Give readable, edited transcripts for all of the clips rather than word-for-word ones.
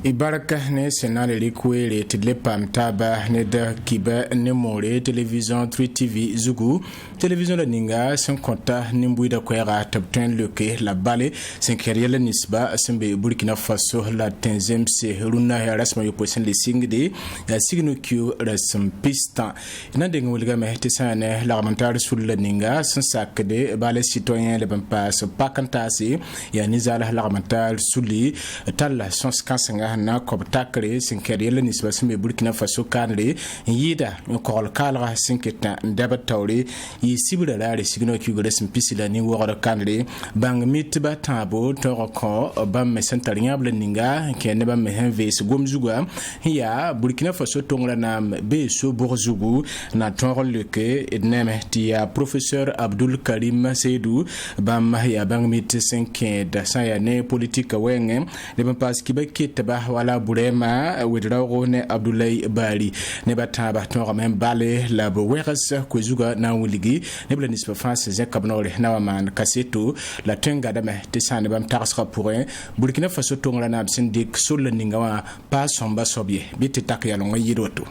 Ibaraka ne senale likwele tidlepam taba ne da kiba ne more television 3 TV zugu television la ninga sen konta nimbuida kwera tabten leke la bale sen keriela nisba sembe Burkina Faso la tenzem se runa ya rasma yo posen le singde ya signo kyu rasm pista ina de ngulga me tesane la commentaire sur la ninga sen sakde bale citoyen le bampas pakantasi ya nizala la commentaire suli talla sons kansanga na kobtakre sinkeriela nisba sembe Burkina Faso kanre yida ko kalra sinketa ndaba tawre yi sibira la signo kyu rasm pisila ni wora kanre bang mitba tabo toroko bam mesentariable ninga kene bam henves gomzuga ya Burkina Faso tongra nam be so borzugu na tonro leke neme tia professeur Abdul Karim Seydou bam ya bang mit 5 da saya ne politique wenge de bam pas kibeke ba wala burema wedrago ne Abdoulaye Bali ne bataba tonra même balé la boweras ko zuga na wuligi ne bla nispa France zekabnore na man kaseto la tenga dame tesane bam tarsra pour Burkina Faso tongra na absendik sol ninga wa pa somba sobie biti takyalo ngayiroto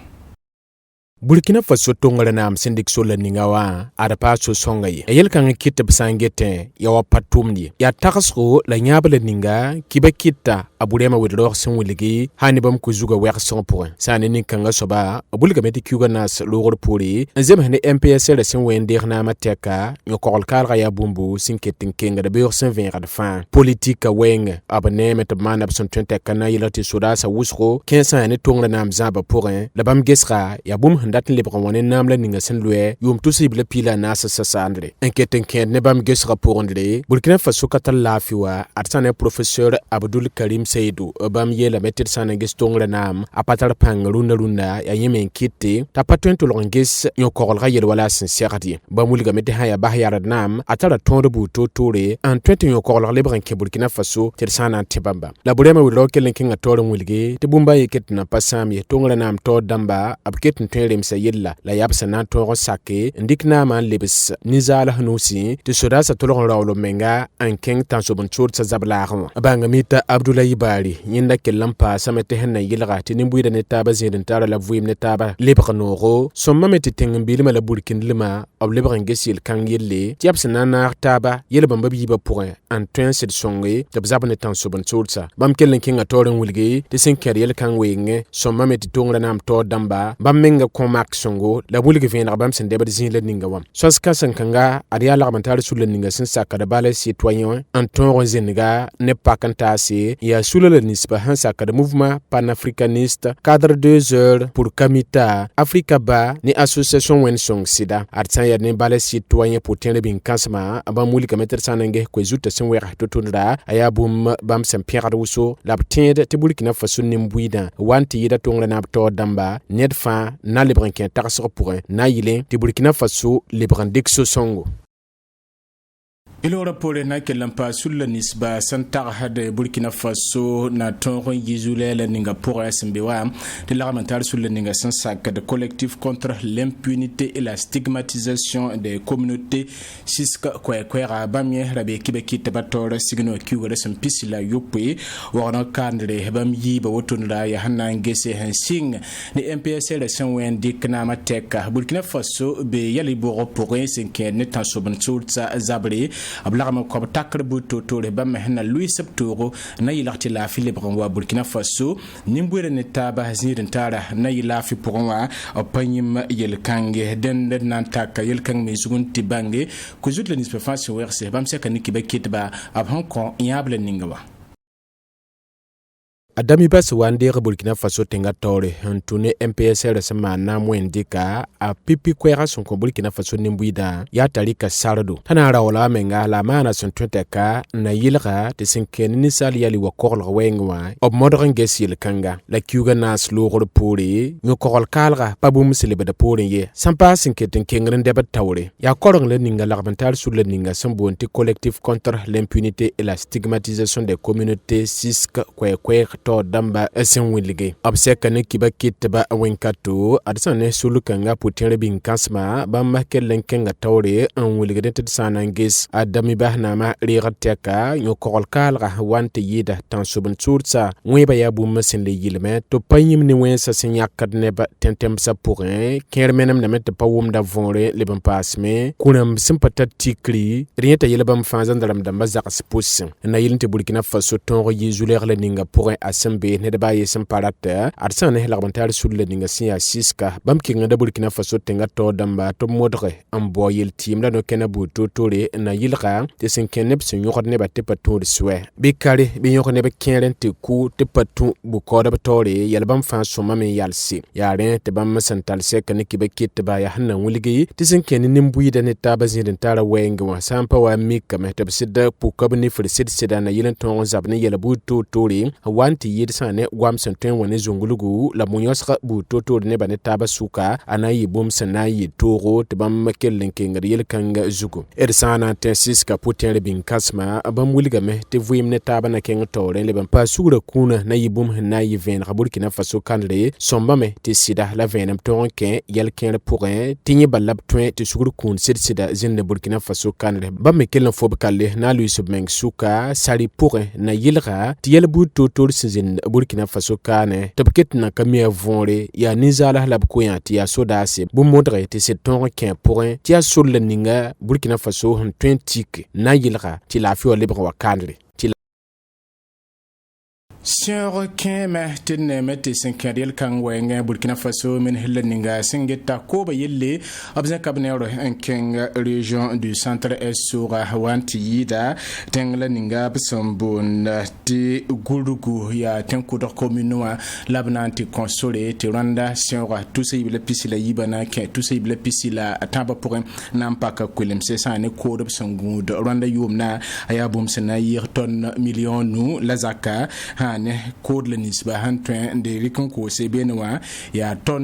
Burkina Faso tongra na amsendik sola ningawa adapa so songaye yel kan kitta basangete ya wapatumni ya takasro la nyabala ninga kibakita aburema wedro sen wiligi hani bam kuzuga wer 100% sane nin kanga soba bulga meti kuga nas logor puri nzema hne MPS la sen wender na mateka nyokol kalga ya bumbu sinketin kenga de beur 120 de fin politique weng abane met man abson 20 kana yelati soda sa wusro 15 ne tongra na amzaba pour la bam gesra ya bum datin le bronne namla ninga sen lue yum tusible pila nasa sasandre enquête ken ne bam ges rapport ndre Burkina Faso katal lafiwa atsane professeur Abdul Karim Seydou bam yela metir sana gestongra nam apatar pang runda ya yemen kitte tapatento longes nyokol gayel wala sincerity bamulga mete haya bahyar nam atara tonde buto tore en 20 nyokol le branke Burkina Faso ter sana tebamba la burema wi lokel kinga tore mulge te bumba yeket na pasam ye tongra nam to damba abket ntelem yella la yabsa na toro sake ndikna man lebis nizala hanusi te soda sa tolon rawlo menga an king tansobon churt sa zablaaro banga mita Abdoulaye Bali yinda kellampa samete henna yilga te nimbuida ne taba zedin tara la vuim ne taba lebra noro somma meti tengbilima la burkin lima ob lebran gesil kan yelle yabsa na taba yelba mbabi ba point en train de songe de zabne tansobon churtsa bam kellen kinga toren wulge te sen keriyel kan wenge somma meti tongra nam to damba bam menga koma songo la bulge vena bam sen debad zin le ninga wam sos kasan kanga ariya la bantar sul le ninga sen sakada bale citoyen Anton Zenga ne pakanta se ya sul le nisba han sakada mouvement panafricaniste cadre 2 heures pour Kamita Africa ba ni association Wensong Sida artsan ya ne bale citoyen pour tenir bin kansma aba mulika meter sanange ko zuta sen wera totunda aya bum bam sen pierre wuso la tinde te Burkina Faso nimbuida wanti yida tongra na to damba nedfa na le branquin tarsor pour na yile ti Burkina Faso le brandik so songo ilora pole na kelampa sulla nisba santar hade Burkina Faso na tonron yizule la ninga pour SMBwa de la commentaire sur le ninga sans sac de collectif contre l'impunité et la stigmatisation des communautés siska kwera bamye rabe kibeki tabator signo kiwere sem pisila yope wana kandre bam yiba wotonda ya hanna ngese hansing ni MPS la senwen dikna mateka Burkina Faso be yali boro pour senke ne tansoban tsulta zabri ablagama ko takre buto to le bam hena Louis Septoro na yilati la Philippe Rangwa Burkina Faso nimbure ne taba hazirin tara na yilafi pourwa opanyim yel kange den nan taka yel kang me sugunti bange ko zut le nispe face werse bam seka nikibe kitba ab Hong Kong yable ningawa Adami bas wande Burkina Faso tenga tore hantune MPS resema na mwendika a pipi kwera son ko Burkina Faso nimbuida ya talika sardo tana rawla menga la mana son twenteka na yilga te sinken ni sali yali wa korl wengwa ob modern gesil kanga la kuga nas logor puri no korl kalga pabum silebe de puri ye sampa sinketen kengren debat tawre ya korong le ninga l'armental sur le ninga sambonti collectif contre l'impunité et la stigmatisation des communautés sisk kwekwe to damba sen wilge abseka ne kiba kitba wenkato adsane sulukanga putere bin kasma bamma kellen kenga tawre an wilge det sanangis adami bahna ma rigateka nyokol kalga wante yida tan subun tursa weba ya bu masin le yilme to payim ni wensa sin yakad neba tentem sa pourrin kermenem na met pawum da vonre le ban pasme kunam simpata tikri rieta yelbam fanzan dalam damba zakas pus na yilinte Burkina Faso ton yizuler le ninga pourrin asembe ne ba yesem parata arsane labantar sul le ninga sia siska bam kinga da Burkina Faso tenga to damba to modre am boyel tim la no kenabu to tore na yilga te sen kenep sen yokot ne ba te pato de swe bi kare bi yokot ne ba keren te ku te patu bu ko da tore yelbam fan so mame yalsi yare te bam santal se kan ki be kit ba ya hanna wuligi te sen ken nimbuyi da ne taba zin tara wenga wa sampa wa mika me te bisida pu ko ni frisid sida na yilen ton zabne yelabu to tore wanti yid sane gwam sen ten woni zungulugu la munyosqa bu to tore ne ba ne taba suka anayi bom sanayi toro te bam makellen kenga yel kanga zugo ersana te siska putere bin kasma bam wuliga me te vuyim ne taba na kenga tore le bam pa sura kuna na yibum na yiven Burkina Faso kanre somba me te sida la venem tonke yel ken pourrin tinye balab twen te suguru kun sida zin Burkina Faso kanre bam me kelen fob kalle na lui submeng suka sari pourrin na yilga ti yel bu totor zin Burkina Faso kane tabket na kamia vonre ya nizala lab koyanti ya sodase bu modre te se tonke pourrin ti ya sur le ninga Burkina Faso 20 na yilga ti la fi libre wa kanre Sir Kema Tinemeti Sinkadil Kangwang, Burkina Faso, Minhilleninga, Singeta, Koba Yille, Abza Cabnero, and King Region du Centre-Est sur Hawanti Yida, Tengleninga, Sambun, Ti Gulugu, Ya Tenkudo Communua, Labnanti Console, Tiranda, Sierra, Tusi Pisila Yibana, Tusi Pisila, Taba Purim, Nampaka Quilim, Sesane, Code of Sangud, Randa Yumna, Ayabum Senair, ton million nu, Lazaka, ne code le nisba hantwen de rikonko se benwa ya ton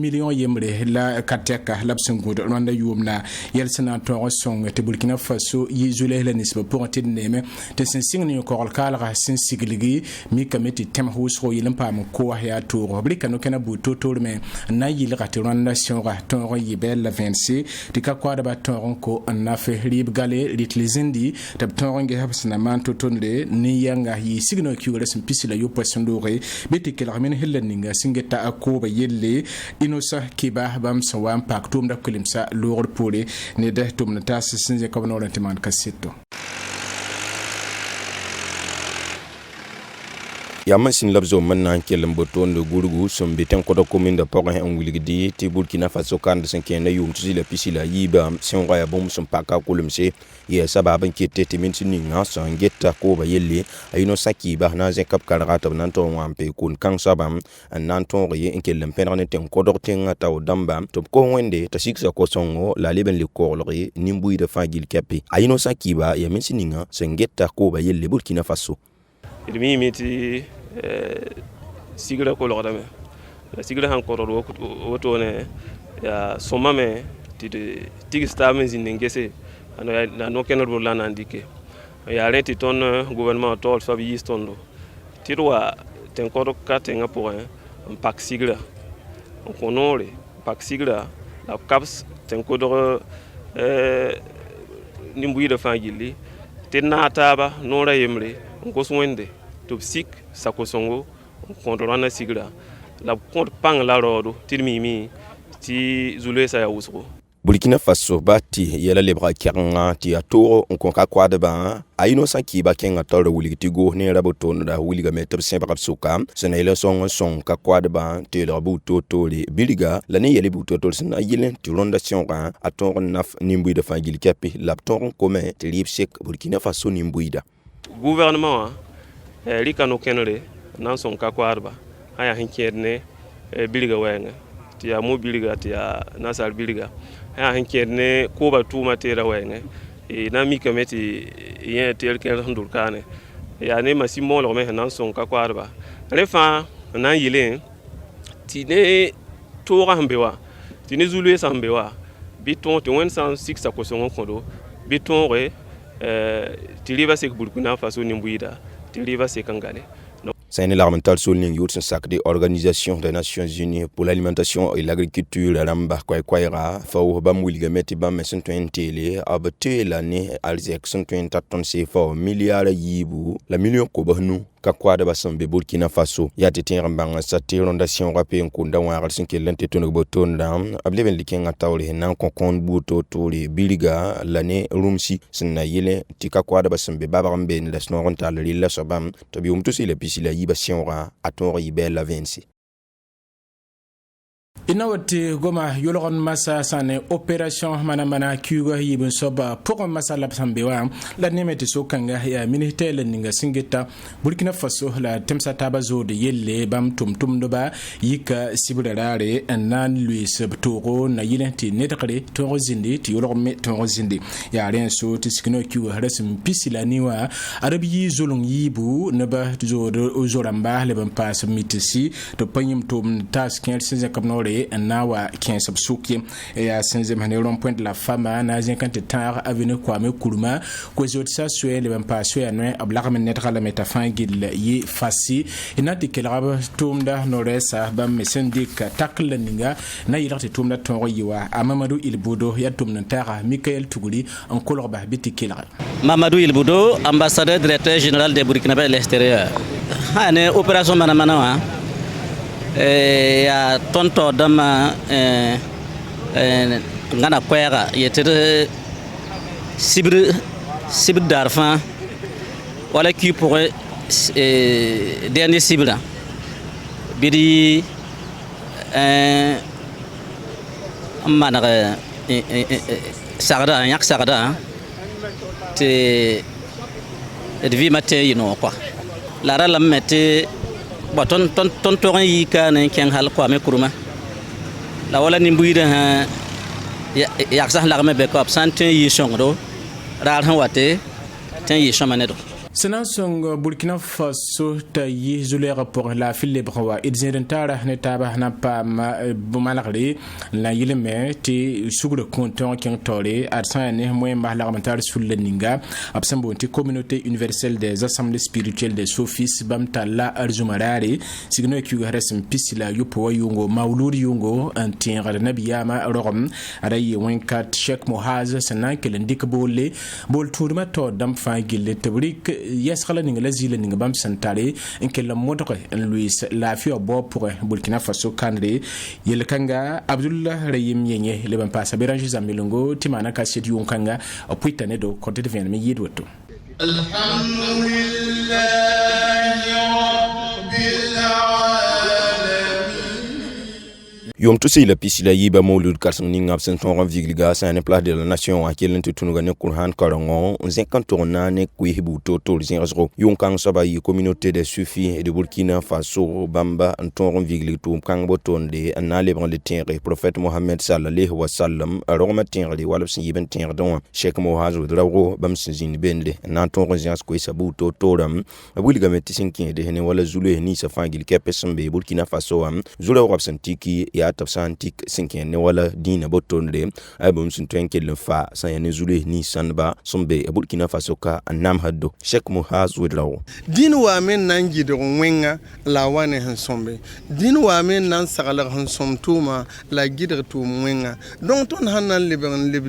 million yemre la kateka labsengo de rwanda yumna yel senator song te Burkina Faso yizule le nisba pour te neme te sensing ni ko kala sin sigligi mi kameti tem husro yilim pam ko ya to rubrika no kana buto to me na yil gati rwanda sura ton yibel la 26 de ka kwada ba ton ko na fe rib gale litlizindi te ton nge habsna man to tonde ni yanga yi signo kiwala sin pisila yo pasondore beti kelramen heleninga singeta akoba yelle inosa kiba bam sawam pak tum da kulimsa lor pole ne de tum na tas sinje ko no rantiman kaseto Yaman sin labzo mannan kelen boton de gurgu som beten ko da commune de Port en Wilgidi ti Burkina Faso kan de sen na yum tusi la pisila yiba sen raya bom som paka kulumse ye sababan kete te min sin nga san getta ko ba yelle ayino saki ba na ze kap karata nan to wampe kun kan sabam nan to ye en kelen penane ten ko dorten ta o damba to ko wende ta siksa ko songo la leben le ko lori nimbuyi de fagil kapi ayino saki ba ya min sin nga sen getta ko ba yelle Burkina Faso idmi miti sigira ko logda me la sigira han ko ro woto ne ya soma me ti sta me zingese na no kenor bo lana ndike ya reti ton gouvernement tol so bi stondo tirwa ten ko ka tenga pour un pack sigira on honore pack sigira la caps ten ko do nimbuyi de fangili tenata no ra yemre ko swende to sik sakosongo kontrolana sigira la compte pang la rodo tilmimi ti zulesa ya usro Burkina Faso bati yela lebra kiranga ti atoro on konka kwada ba ayino sanki ba kenga tolo wuligi go ne raboton da wuliga metab sen bakap suka sena ile son ka kwada ba ti le rabu totoli biliga la ne yele bu totol sena yele ti rondation ka atoro naf nimbuyi de fangil kapi lapton comme ti lipsek Burkina Faso nimbuida gouvernement rika no kenre nan son ka kwarba haya hinkerne biliga wenga ti ya mo biliga ti ya nasal biliga haya hinkerne ko ba tuma tera wenga na mi kameti yen tel ken ndur kane ya ne masimo lo me nan son ka kwarba refa nan yile ti ne to rambewa ti ne zulu sambewa biton ti wen san 6 ko son kondo biton re ti riba se Burkina Faso nimbuida ti riba se kangale Saine l'armental souligne Youth Sacré Organisation des Nations Unies pour l'alimentation et l'agriculture Ramba Kwaira Fau Bam Wilgameti Bam Tele Abate l'année Alzek 124 CFA milliards yibu la million Kobanu Kakwada Basambe Burkina Faso ya tete rambanga sa tirondation rapé nkunda wa arsin ke lente tono botonda ableven likenga tawle nan konkon buto tole biliga l'année rumsi sinna yele tika kwada basambe babarambe ni lasno rontal lilla sabam tabi umtusi le pisila yiba sionra aton yibe la vensi inawati goma yologon masa sane opération manamana kugo yibun soba pour masa labsambewa la nemeti sokanga ya ministère ninga singeta Burkina Faso la temsa tabazo de yelle bam tum doba yika sibrarare nan Louis Toro na yilenti netakale torozindi ti yologon torozindi ya rien so tiskino kugo haras pisila niwa arabi zolong yibu neba zodo ozoramba le bam pas mitisi to panyim tum task 15 kapnore nawa 15 subsuki ya senze maneron point la fama na zinkante tar avenue Kwame Nkrumah ko zotsa sué le bampaso ya noy ablakam netra la metafangil yi fasi inati kelrab tumda noresa bam mesendika takla ninga na yirati tumda tonro yiwa Mamadou Ilbudo ya tumna tara Michael Tuguli en kolorba bitikila Mamadou Ilbudo ambassadeur directeur général de Burkina Faso à l'extérieur ane opération manamana ya tonto dama ngana kwera yetere sibir darfan wala qui pourrait dernier sibira bidi manara sagada yak sagada te devi maté yino quoi la rala mette ton toran yi ka ne ken hal Kwame Nkrumah la wala ni mbuida ha ya sax la me be ko absent yi songdo rar han wate ten yi chamanedo Senasong Burkina Faso ta yi zule rapport la fille brawa idzentara ne taba na pa bumalagri la yileme ti sugre content qui tolé arsan ne moyen parlementaire sur le ninga absambo ti communauté universelle des assemblées spirituelles des sofis bamtala arzumarari signo ki resem pisila yupo yungo maulud yungo antin nabiyama rom arayi wenkat Sheikh Mohaz sanan kelendik bolle bol tourma to dam fa gille tabrik yasxala ninga la zile ninga bam santare enke la modre Louis la fio bo pour Burkina Faso kanre yel kanga Abdullah Rayim yenye le bam passa Béranger Zamilongo timana ka set yon kanga apuitane do côté de vien me yidwoto alhamdulillahi rabbil Yom tusi la pisila yiba moulud karsan ning absen ton vigliga sa ne place de la nation a kelen tunuga ne kurhan karango 50 tournane ku hibu toto zero yon kan saba yi communauté de Sufi et de Burkina Faso bamba ton viglig tum kan botonde na le le terre prophète Mohammed sallallahu wa sallam aroma terre wala sin yiben terre don Sheikh Mohaz drawo bam sin bende na ton rezias ko sabu toto ram buliga metti sinki de ne wala zulu ni sa fangil kepesmbe Burkina Faso am zulu absentiki ya tafsantik sinken ne wala dina botonde abum sun twenke le fa sa ya ne zule ni sanba sombe Burkina Faso ka anam haddo Sheikh Mohaz wedrawo din wa men nangi de wenga la wane han sombe din wa men nan sagala han somtuma la gidre tu wenga donc ton hanan le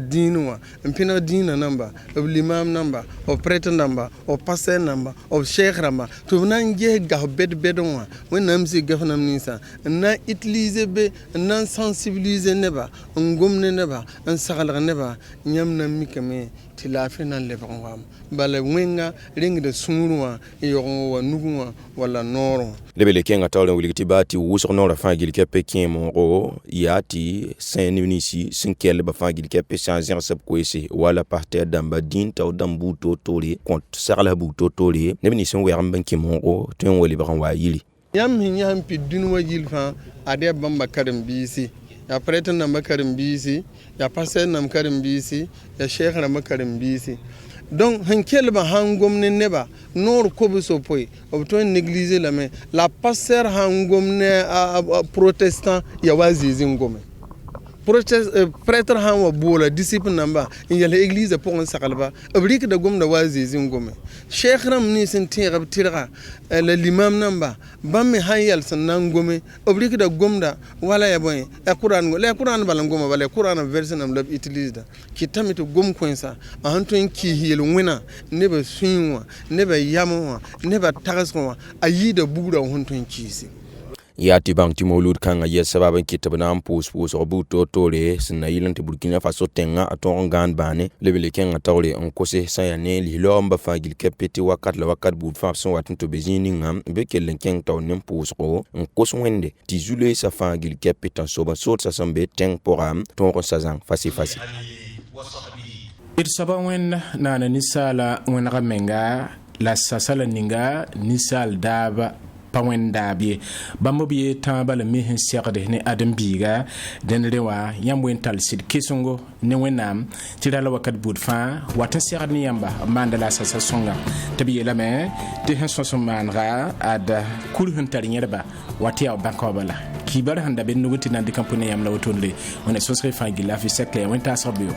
dinwa mpina dina namba l'imam namba o prêtre namba o pasteur namba o cheikh namba to nangi ga bedonwa wen namsi gafanam nisa na utiliser be nan sensibiliser neba ngomne neba an sagala neba nyamna mikame tilafi nan lebangwam bala wenga ring de sunruwa yogo wa nuguwa wala noro lebele kenga tawle wuligiti bati wusor nora fangil kepe kemo yati saint-nisi sinkel ba fangil kepe changer sab koisi wala parter damba din taw dambu to tori kont sagala bu to tori nebni son weram banki mongo ton woli ba wa yili yam hinya hampi dunwa yilfa ade bamba karim bisi ya prêtre namba karim bisi ya pasteur nam karim bisi ya cheikh nam karim bisi donc hankel ba hangomne neba nor ko be so poy obto négliger la mais la pasteur hangomne protestant ya wazizi ngome prêtre han wa bola disciple namba in yala église pour un sakalba abrik da gomda wazi zingome cheikh ram ni sin tirab tirga la limam namba bamme hayal san nangome abrik da gomda wala ya boy Quran balangoma wala Quran version nam lab utilise da kitamito gom koinsa a hanton ki hil wina ne ba sunwa ne ba yamwa ne ba tagaswa ayi da buguda hanton kisi ya ti bang ti molud kanga ya sababan kitabna am pus robuto tole sina yilan ti Burkina Faso tenga aton gan bane lebele kenga tawle on kose sayane li lomba fagil kepeti wakat la wakat bu fa son watin to bezini ngam be kelen keng taw nem pus ko on kos wende ti zule sa fagil kepeta soba sot sa sambe teng poram ton sazang fasi saba wen nana nisala wen ramenga la sasala ninga nisal daba pawenda bi bambo bi tamba le mi hensiade ne adam biga den rewa yamwen tal sid kisongo ne wenam tidala wakat budfa wata siad ni yamba mandala sasa songa tabi la me de henso manra ada kulhun tarinyeba watia bankobala kibar handa ben nuguti nan de kampone yam la wotonle on est sosre fangila fi sekle wenta sabio